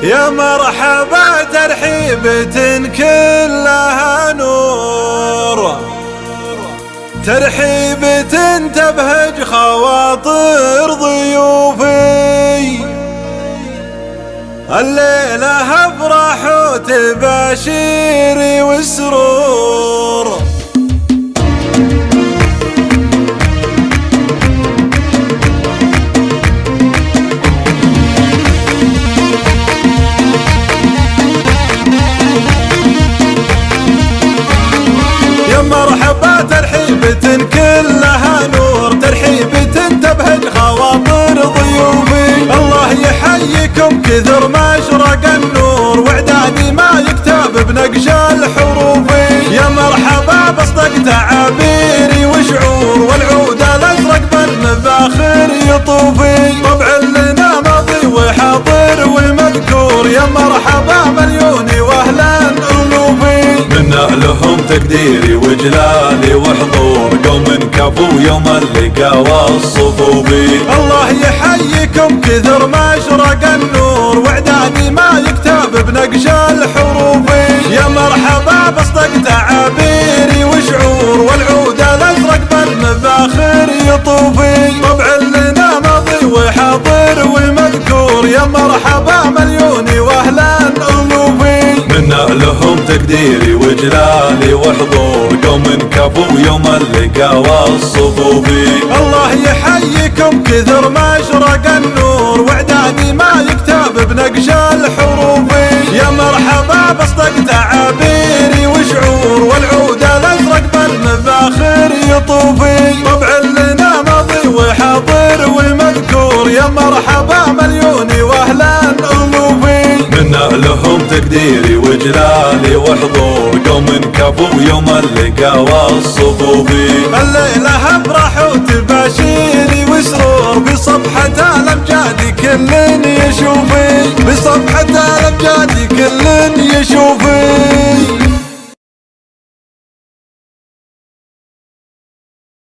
يا مرحبا ترحيبة كلها نور، ترحيبة تبهج خواطر ضيوفي. الليلة افرح وتباشيري والسرور، يا مرحبا ترحيبة كلها نور، ترحيبة تبهج خواطر ضيوفي. الله يحييكم كثر ما اشرق النور، واعدادي ما يكتب بنقش الحروف. يا مرحبا بصدق تعابيري وشعور، والعود الازرق بالمفاخر يطوفي. طبع لنا ماضي وحاضر والمذكور، يا مرحبا مليوني واهلا الوفي. منا لهم تقديري وجلالي وحضور، قوم كفو يوم اللقا والصفوفي. الله يحييكم كثر ما اشرق النور، واعدادي ما يكتب بنقش الحروف. يا مرحبا بصدق تعابيري وشعور، والعود الازرق بالمفاخر يطوفي. طبع لنا ماضي وحاضر والمذكور، يا مرحبا مليوني واهلا الوفي. منا لهم تقديري وجلالي وحضور، قوم كفو يوم اللقا والصفوفي. الله يحييكم كثر ما اشرق النور، واعدادي ما يكتب بنقش الحروف. يا مرحبا بصدق تعابيري وشعور، والعود الازرق بالمفاخر يطوفي. طبع لنا ماضي وحاضر والمذكور، يا مرحبا مليوني واهلا الوفي. منا لهم تقديري وجلالي وحضور، قوم كفو يوم اللقا والصفوفي. الليلة